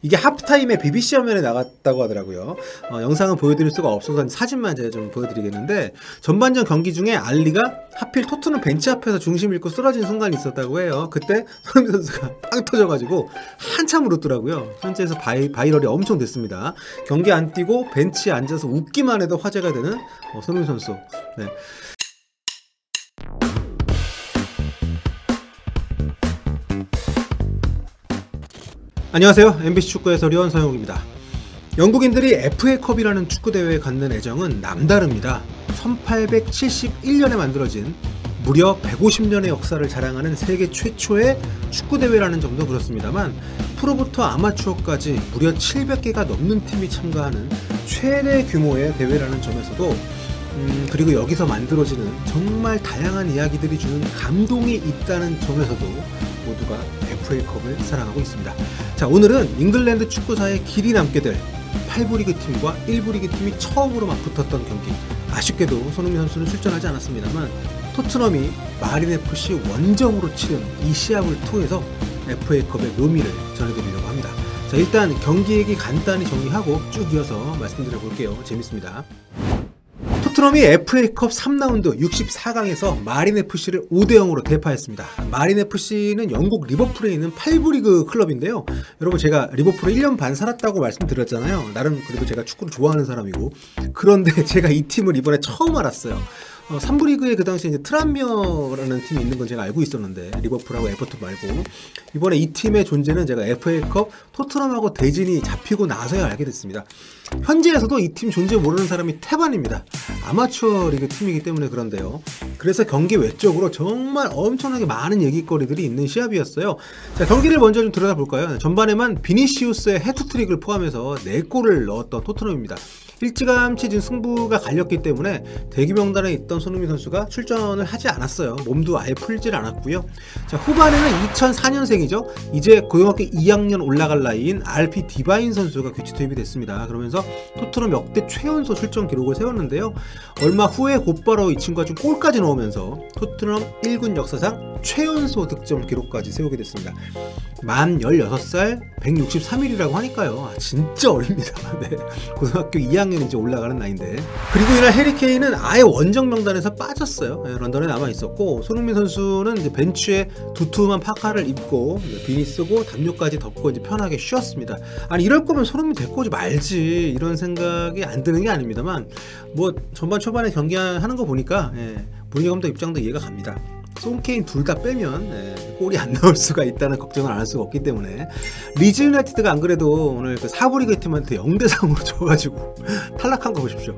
이게 하프타임에 BBC 화면에 나갔다고 하더라고요. 영상은 보여드릴 수가 없어서 사진만 제가 좀 보여드리겠는데, 전반전 경기 중에 알리가 하필 토트넘 벤치 앞에서 중심 잃고 쓰러진 순간이 있었다고 해요. 그때 손흥민 선수가 빵 터져가지고 한참 울었더라고요. 현지에서 바이럴이 엄청 됐습니다. 경기 안 뛰고 벤치에 앉아서 웃기만 해도 화제가 되는 손흥민 선수. 네. 안녕하세요. MBC 축구 해설위원 서영욱입니다. 영국인들이 FA컵이라는 축구대회에 갖는 애정은 남다릅니다. 1871년에 만들어진 무려 150년의 역사를 자랑하는 세계 최초의 축구대회라는 점도 그렇습니다만, 프로부터 아마추어까지 무려 700개가 넘는 팀이 참가하는 최대 규모의 대회라는 점에서도 그리고 여기서 만들어지는 정말 다양한 이야기들이 주는 감동이 있다는 점에서도 모두가 FA컵을 사랑하고 있습니다. 자, 오늘은 잉글랜드 축구사의 길이 남게 될 8부 리그 팀과 1부 리그 팀이 처음으로 맞붙었던 경기. 아쉽게도 손흥민 선수는 출전하지 않았습니다만, 토트넘이 마린FC 원정으로 치른 이 시합을 통해서 FA컵의 묘미를 전해드리려고 합니다. 자, 일단 경기 얘기 간단히 정리하고 쭉 이어서 말씀드려 볼게요. 재밌습니다. 토트넘이 FA컵 3라운드 64강에서 마린FC를 5대0으로 대파했습니다. 마린FC는 영국 리버풀에 있는 8부 리그 클럽인데요. 여러분, 제가 리버풀에 1년 반 살았다고 말씀드렸잖아요. 나름 그래도 제가 축구를 좋아하는 사람이고. 그런데 제가 이 팀을 이번에 처음 알았어요. 3부 리그에 그 당시에 이제 트란미어라는 팀이 있는 건 제가 알고 있었는데, 리버풀하고 에버턴 말고 이번에 이 팀의 존재는 제가 FA컵 토트넘하고 대진이 잡히고 나서야 알게 됐습니다. 현지에서도 이 팀 존재 모르는 사람이 태반입니다. 아마추어 리그 팀이기 때문에 그런데요. 그래서 경기 외적으로 정말 엄청나게 많은 얘기거리들이 있는 시합이었어요. 자, 경기를 먼저 좀 들여다볼까요? 전반에만 비니시우스의 해트트릭을 포함해서 4골을 넣었던 토트넘입니다. 일찌감치 지금 승부가 갈렸기 때문에 대기 명단에 있던 손흥민 선수가 출전을 하지 않았어요. 몸도 아예 풀질 않았고요. 자, 후반에는 2004년생이죠. 이제 고등학교 2학년 올라갈 나이인 RP 디바인 선수가 교체 투입이 됐습니다. 그러면서 토트넘 역대 최연소 출전 기록을 세웠는데요. 얼마 후에 곧바로 이 친구가 좀 골까지 넣으면서 토트넘 1군 역사상 최연소 득점 기록까지 세우게 됐습니다. 만 16살 163일이라고 하니까요. 진짜 어립니다. 네. 고등학교 2학년 이제 올라가는 나이인데. 그리고 이날 해리케인은 아예 원정 명단에서 빠졌어요. 네, 런던에 남아 있었고, 손흥민 선수는 이제 벤치에 두툼한 파카를 입고 비니 쓰고 담요까지 덮고 이제 편하게 쉬었습니다. 아니, 이럴 거면 손흥민 데리고 오지 말지, 이런 생각이 안 드는 게 아닙니다만, 뭐 전반 초반에 경기하는 거 보니까 무리뉴 감독 입장도 이해가 갑니다. 송케인 둘 다 빼면 골이 안 나올 수가 있다는 걱정을 안 할 수가 없기 때문에. 리즈 유나이티드가 안 그래도 오늘 그 4부 리그 팀한테 0대3으로 져가지고 탈락한 거 보십시오.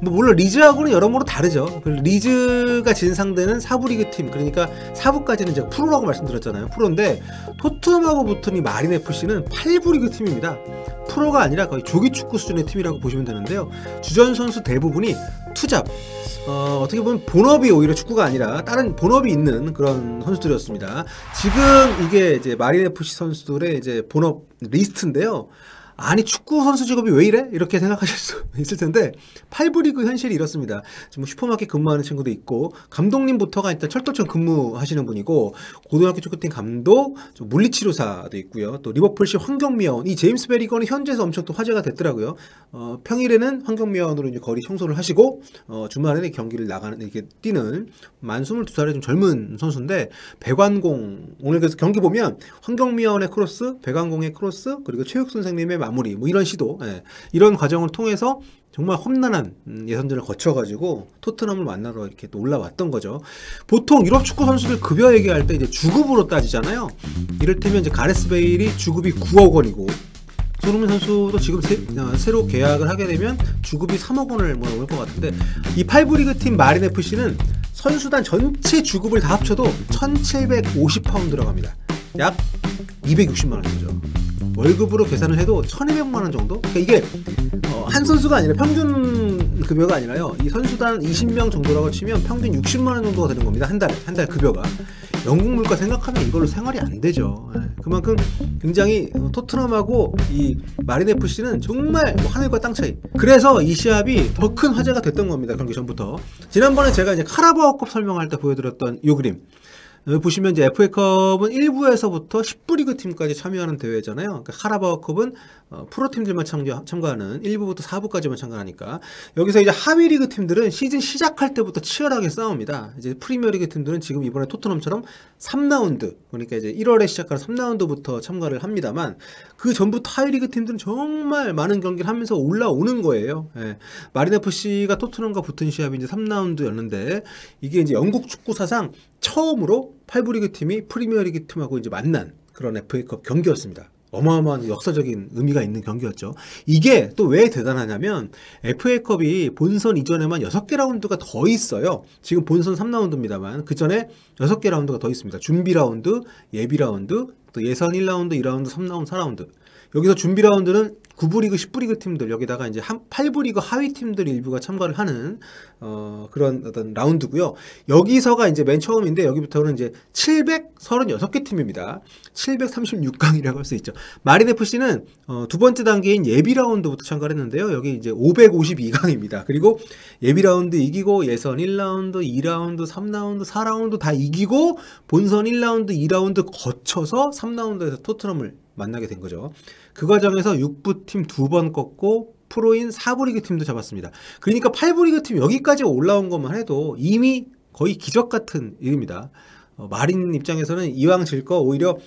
뭐 물론 리즈하고는 여러모로 다르죠. 리즈가 진 상대는 4부 리그 팀, 그러니까 4부까지는 제가 프로라고 말씀드렸잖아요. 프로인데 토트넘하고 붙은 이 마린FC는 8부 리그 팀입니다. 프로가 아니라 거의 조기축구 수준의 팀이라고 보시면 되는데요. 주전 선수 대부분이 투잡, 어떻게 보면 본업이 오히려 축구가 아니라 다른 본업이 있는 그런 선수들이었습니다. 지금 이게 이제 마린FC 선수들의 이제 본업 리스트인데요. 아니, 축구 선수 직업이 왜 이래? 이렇게 생각하실 수 있을 텐데, 8부 리그 현실이 이렇습니다. 지금 슈퍼마켓 근무하는 친구도 있고, 감독님부터가 일단 철도청 근무하시는 분이고, 고등학교 축구팀 감독, 물리치료사도 있고요. 또 리버풀시 환경미화원, 이 제임스 베리건이 현지에서 엄청 또 화제가 됐더라고요. 평일에는 환경미화원으로 이제 거리 청소를 하시고, 주말에는 경기를 나가는, 이렇게 뛰는 만 22살의 좀 젊은 선수인데, 배관공, 오늘 그래서 경기 보면 환경미화원의 크로스, 배관공의 크로스, 그리고 체육 선생님의 마무리, 뭐 이런 시도, 이런 과정을 통해서 정말 험난한 예선전을 거쳐가지고 토트넘을 만나러 이렇게 또 올라왔던 거죠. 보통 유럽 축구 선수들 급여 얘기할 때 이제 주급으로 따지잖아요. 이를테면 이제 가레스 베일이 주급이 9억 원이고, 손흥민 선수도 지금 새로 계약을 하게 되면 주급이 3억 원을 뭐 넘을 것 같은데, 이 8부 리그 팀 마린FC는 선수단 전체 주급을 다 합쳐도 1,750파운드라고 합니다. 약 260만 원이죠. 월급으로 계산을 해도 1,200만 원 정도? 그러니까 이게 한 선수가 아니라 평균 급여가 아니라요. 이 선수단 20명 정도라고 치면 평균 60만 원 정도가 되는 겁니다. 한 달 급여가. 영국 물가 생각하면 이걸로 생활이 안 되죠. 그만큼 굉장히 토트넘하고 이 마린FC는 정말 하늘과 땅 차이. 그래서 이 시합이 더 큰 화제가 됐던 겁니다. 경기 전부터. 지난번에 제가 이제 카라바오컵 설명할 때 보여드렸던 이 그림. 여기 보시면 이제 FA컵은 1부에서부터 10부 리그 팀까지 참여하는 대회잖아요. 그러니까 카라바오컵은 프로팀들만 참가하는 1부부터 4부까지만 참가하니까 여기서 이제 하위 리그 팀들은 시즌 시작할 때부터 치열하게 싸웁니다. 이제 프리미어 리그 팀들은 지금 이번에 토트넘처럼 3라운드, 그러니까 이제 1월에 시작하는 3라운드부터 참가를 합니다만 그 전부터 하위 리그 팀들은 정말 많은 경기를 하면서 올라오는 거예요. 예. 마린 FC가 토트넘과 붙은 시합이 이제 3라운드였는데 이게 이제 영국 축구 사상 처음으로 8부 리그 팀이 프리미어 리그 팀하고 이제 만난 그런 FA컵 경기였습니다. 어마어마한 역사적인 의미가 있는 경기였죠. 이게 또 왜 대단하냐면 FA컵이 본선 이전에만 6개 라운드가 더 있어요. 지금 본선 3라운드입니다만 그 전에 6개 라운드가 더 있습니다. 준비 라운드, 예비 라운드, 또 예선 1라운드, 2라운드, 3라운드, 4라운드. 여기서 준비 라운드는 9부 리그, 10부 리그 팀들, 여기다가 이제 8부 리그 하위 팀들 일부가 참가를 하는 그런 어떤 라운드고요. 여기서가 이제 맨 처음인데 여기부터는 이제 736개 팀입니다. 736강이라고 할 수 있죠. 마린 FC는 두 번째 단계인 예비 라운드부터 참가를 했는데요. 여기 이제 552강입니다. 그리고 예비 라운드 이기고 예선 1라운드, 2라운드, 3라운드, 4라운드 다 이기고 본선 1라운드, 2라운드 거쳐서 3라운드에서 토트넘을 만나게 된 거죠. 그 과정에서 6부 팀 2번 꺾고 프로인 4부 리그 팀도 잡았습니다. 그러니까 8부 리그 팀 여기까지 올라온 것만 해도 이미 거의 기적 같은 일입니다. 마린 입장에서는 이왕 질 거 오히려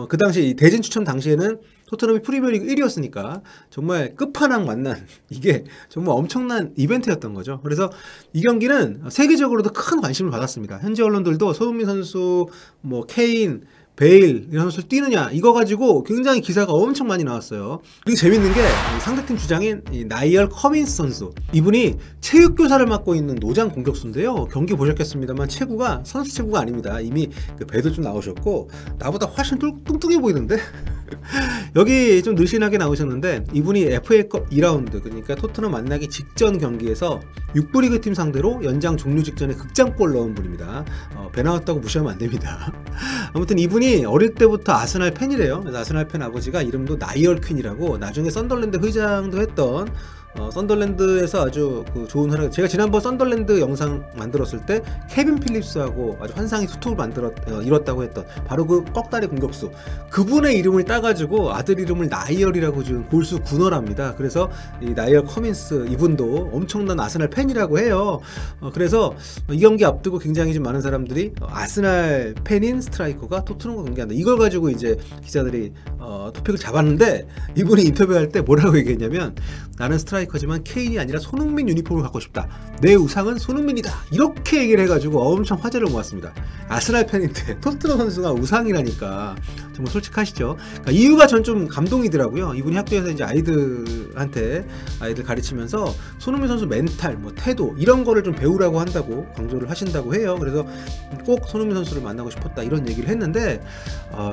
그 당시 대진 추첨 당시에는 토트넘이 프리미어리그 1위였으니까 정말 끝판왕 만난 이게 정말 엄청난 이벤트였던 거죠. 그래서 이 경기는 세계적으로도 큰 관심을 받았습니다. 현지 언론들도 손흥민 선수, 뭐 케인, 베일 이런 선수를 뛰느냐 이거 가지고 굉장히 기사가 엄청 많이 나왔어요. 그리고 재밌는 게 상대팀 주장인 나이얼 커민스 선수, 이분이 체육교사를 맡고 있는 노장 공격수인데요. 경기 보셨겠습니다만 체구가 선수 체구가 아닙니다. 이미 그 배도 좀 나오셨고 나보다 훨씬 뚱뚱해 보이는데 여기 좀 느슨하게 나오셨는데 이분이 FA컵 2라운드, 그러니까 토트넘 만나기 직전 경기에서 6부 리그 팀 상대로 연장 종료 직전에 극장골 넣은 분입니다. 배 나왔다고 무시하면 안 됩니다. 아무튼 이분이 어릴 때부터 아스날 팬이래요. 그래서 아스날 팬 아버지가 이름도 나이얼 퀸이라고, 나중에 썬덜랜드 회장도 했던 썬덜랜드에서 아주 그 좋은 활약. 제가 지난번 썬덜랜드 영상 만들었을 때 케빈 필립스하고 아주 환상의 투톱을 이뤘다고 했던 바로 그 꺽다리 공격수, 그분의 이름을 따가지고 아들 이름을 나이얼이라고 지은 골수 군어랍니다. 그래서 이 나이얼 커민스 이분도 엄청난 아스날 팬이라고 해요. 그래서 이 경기 앞두고 굉장히 좀 많은 사람들이 아스날 팬인 스트라이커가 토트넘과 경기한다, 이걸 가지고 이제 기자들이 토픽을 잡았는데, 이분이 인터뷰할 때 뭐라고 얘기했냐면, 나는 스트라이커지만 케인이 아니라 손흥민 유니폼을 갖고 싶다, 내 우상은 손흥민이다, 이렇게 얘기를 해가지고 엄청 화제를 모았습니다. 아스날 팬인데 토트넘 선수가 우상이라니까 정말 솔직하시죠. 그러니까 이유가 전 좀 감동이더라고요. 이분이 학교에서 이제 아이들 가르치면서 손흥민 선수 멘탈, 뭐 태도 이런 거를 좀 배우라고 한다고 강조를 하신다고 해요. 그래서 꼭 손흥민 선수를 만나고 싶었다 이런 얘기를 했는데,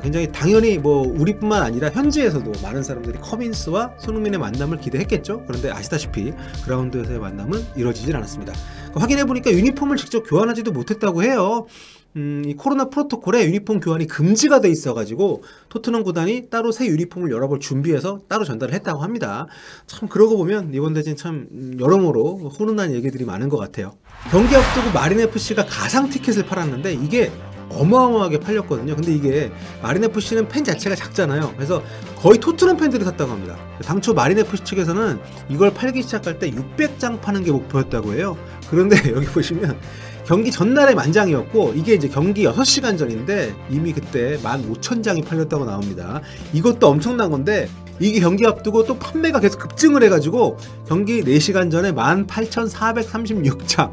굉장히 당연히 뭐 우리뿐만 아니라 현지에서도 많은 사람들이 커민스와 손흥민의 만남을 기대했겠죠. 그런데 아시다시피 그라운드에서의 만남은 이루어지질 않았습니다. 확인해보니까 유니폼을 직접 교환하지도 못했다고 해요. 이 코로나 프로토콜에 유니폼 교환이 금지가 돼 있어가지고 토트넘 구단이 따로 새 유니폼을 여러 벌 준비해서 따로 전달을 했다고 합니다. 참 그러고 보면 이번 대진 참 여러모로 훈훈한 얘기들이 많은 것 같아요. 경기 앞두고 마린 FC가 가상 티켓을 팔았는데 이게 어마어마하게 팔렸거든요. 근데 이게 마린 FC는 팬 자체가 작잖아요. 그래서 거의 토트넘 팬들이 샀다고 합니다. 당초 마린 FC 측에서는 이걸 팔기 시작할 때 600장 파는 게 목표였다고 해요. 그런데 여기 보시면 경기 전날에 만장이었고, 이게 이제 경기 6시간 전인데 이미 그때 15,000장이 팔렸다고 나옵니다. 이것도 엄청난 건데, 이게 경기 앞두고 또 판매가 계속 급증을 해가지고 경기 4시간 전에 18,436장,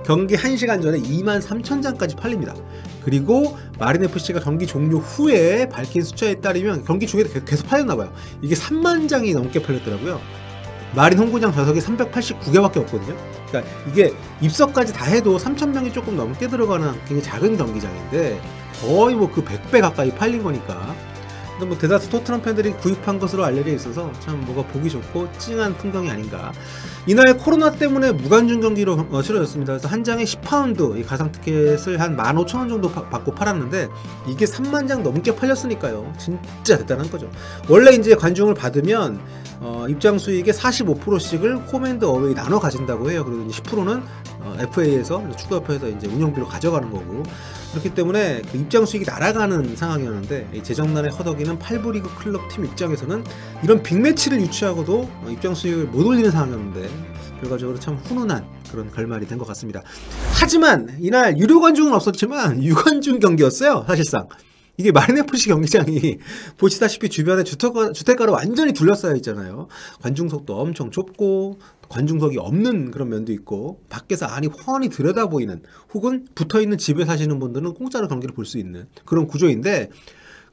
경기 1시간 전에 23,000장까지 팔립니다. 그리고 마린 FC가 경기 종료 후에 밝힌 숫자에 따르면 경기 중에도 계속 팔렸나봐요. 이게 3만 장이 넘게 팔렸더라고요. 마린 홈구장 좌석이 389개밖에 없거든요. 그러니까 이게 입석까지 다 해도 3,000명이 조금 넘게 들어가는 굉장히 작은 경기장인데 거의 뭐 그 100배 가까이 팔린 거니까. 근데 뭐 대다수 토트넘 팬들이 구입한 것으로 알려져 있어서 참 뭐가 보기 좋고 찡한 풍경이 아닌가. 이날 코로나 때문에 무관중 경기로 치러졌습니다. 그래서 한 장에 10파운드 이 가상 티켓을 한 15,000원 정도 받고 팔았는데 이게 3만 장 넘게 팔렸으니까요. 진짜 대단한 거죠. 원래 이제 관중을 받으면 입장 수익의 45%씩을 홈앤드 어웨이 나눠 가진다고 해요. 그리고 10%는 FA에서 축구협회에서 이제 운영비로 가져가는 거고, 그렇기 때문에 그 입장 수익이 날아가는 상황이었는데, 이 재정난에 허덕이는 8부 리그 클럽 팀 입장에서는 이런 빅매치를 유치하고도 입장 수익을 못 올리는 상황이었는데, 결과적으로 참 훈훈한 그런 결말이 된 것 같습니다. 하지만 이날 유료 관중은 없었지만 유관중 경기였어요. 사실상 이게 마린FC 경기장이 보시다시피 주변에 주택가로 완전히 둘러싸여 있잖아요. 관중석도 엄청 좁고 관중석이 없는 그런 면도 있고, 밖에서 안이 훤히 들여다 보이는, 혹은 붙어있는 집에 사시는 분들은 공짜로 경기를 볼 수 있는 그런 구조인데,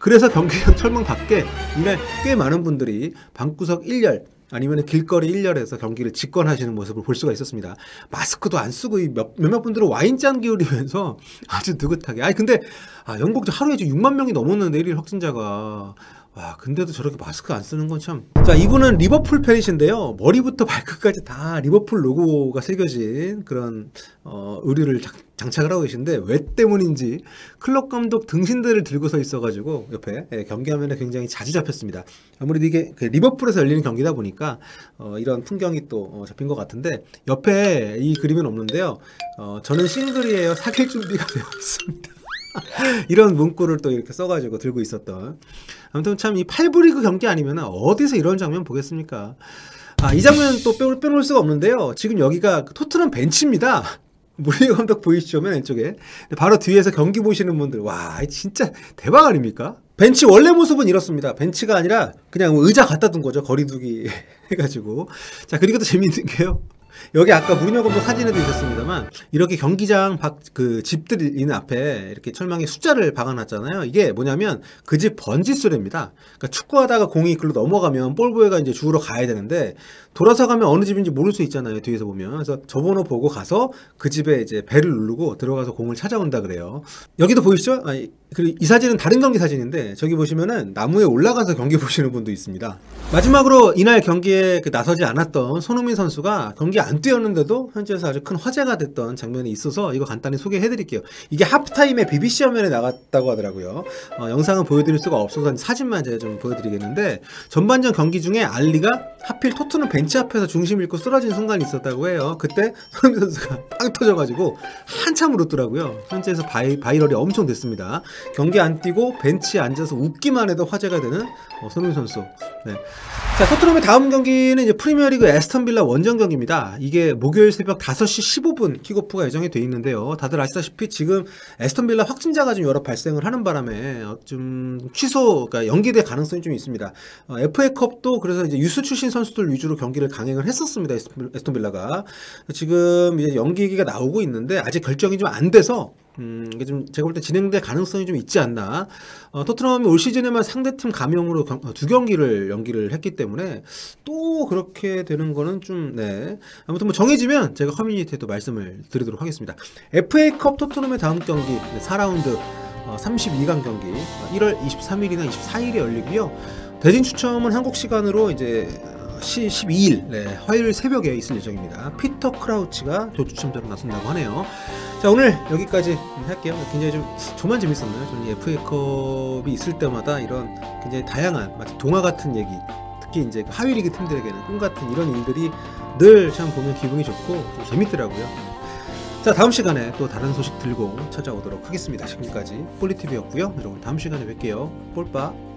그래서 경기장 철망 밖에 이날 꽤 많은 분들이 방구석 1열 아니면 길거리 1열에서 경기를 직관하시는 모습을 볼 수가 있었습니다. 마스크도 안 쓰고 몇몇 분들은 와인잔 기울이면서 아주 느긋하게. 근데 영국 하루에 6만 명이 넘었는데 1일 확진자가. 와, 근데도 저렇게 마스크 안 쓰는 건 참. 자, 이분은 리버풀 팬이신데요. 머리부터 발끝까지 다 리버풀 로고가 새겨진 그런 의류를 장착을 하고 계신데, 왜 때문인지 클럽 감독 등신대를 들고 서 있어가지고 옆에 경기화면에 굉장히 자주 잡혔습니다. 아무래도 이게 리버풀에서 열리는 경기다 보니까 이런 풍경이 또 잡힌 것 같은데, 옆에 이 그림은 없는데요. 저는 싱글이에요. 사귈 준비가 되어 있습니다. 이런 문구를 또 이렇게 써가지고 들고 있었던. 아무튼 참 이 8부 리그 경기 아니면 어디서 이런 장면 보겠습니까? 이 장면 또 빼놓을 수가 없는데요. 지금 여기가 토트넘 벤치입니다. 무리뉴 감독 보이시죠? 맨 왼쪽에. 바로 뒤에서 경기 보시는 분들, 와, 진짜 대박 아닙니까? 벤치 원래 모습은 이렇습니다. 벤치가 아니라 그냥 의자 갖다 둔 거죠. 거리두기 해가지고. 자, 그리고 또 재밌는 게요. 여기 아까 무리뉴 감독 사진에도 있었습니다만, 이렇게 경기장 그 집들 있는 앞에 이렇게 철망에 숫자를 박아놨잖아요. 이게 뭐냐면 그 집 번지수레입니다. 그러니까 축구하다가 공이 글로 넘어가면 볼보이가 이제 주우러 가야 되는데, 돌아서 가면 어느 집인지 모를 수 있잖아요. 뒤에서 보면. 그래서 저 번호 보고 가서 그 집에 이제 벨을 누르고 들어가서 공을 찾아온다 그래요. 여기도 보이시죠? 그리고 이 사진은 다른 경기 사진인데, 저기 보시면은 나무에 올라가서 경기 보시는 분도 있습니다. 마지막으로 이날 경기에 나서지 않았던 손흥민 선수가 경기 안 뛰었는데도 현지에서 아주 큰 화제가 됐던 장면이 있어서 이거 간단히 소개해드릴게요. 이게 하프타임에 BBC 화면에 나갔다고 하더라고요. 영상은 보여드릴 수가 없어서 사진만 제가 좀 보여드리겠는데, 전반전 경기 중에 알리가 하필 토트넘 벤치 앞에서 중심 잃고 쓰러진 순간이 있었다고 해요. 그때 손흥민 선수가 빵 터져가지고 한참 울었더라고요. 현지에서 바이럴이 엄청 됐습니다. 경기 안 뛰고 벤치에 앉아서 웃기만 해도 화제가 되는 손흥민 선수. 네. 자, 토트넘의 다음 경기는 이제 프리미어리그 에스턴 빌라 원정 경기입니다. 이게 목요일 새벽 5시 15분 킥오프가 예정이 돼 있는데요. 다들 아시다시피 지금 에스턴 빌라 확진자가 좀 여러 발생을 하는 바람에 좀 그러니까 연기될 가능성이 좀 있습니다. FA컵도 그래서 이제 유스 출신 선수들 위주로 경기를 강행을 했었습니다. 에스턴 빌라가 지금 이제 연기가 나오고 있는데 아직 결정이 좀 안 돼서 이게 좀 제가 볼 때 진행될 가능성이 좀 있지 않나. 토트넘이 올 시즌에만 상대팀 감염으로 2경기를 연기를 했기 때문에 또 그렇게 되는 거는 좀, 네. 아무튼 뭐 정해지면 제가 커뮤니티에도 말씀을 드리도록 하겠습니다. FA컵 토트넘의 다음 경기 4라운드 32강 경기 1월 23일이나 24일에 열리고요. 대진 추첨은 한국 시간으로 이제 12일 화요일 새벽에 있을 예정입니다. 피터 크라우치가 조추첨자로 나선다고 하네요. 자, 오늘 여기까지 할게요. 굉장히 저만 재밌었나요? 저는 이 FA컵이 있을 때마다 이런 굉장히 다양한 마치 동화 같은 얘기, 특히 이제 하위리그 팀들에게는 꿈 같은 이런 일들이 늘 참 보면 기분이 좋고 좀 재밌더라고요. 자, 다음 시간에 또 다른 소식 들고 찾아오도록 하겠습니다. 지금까지 폴리티비였고요. 여러분 다음 시간에 뵐게요. 폴빠.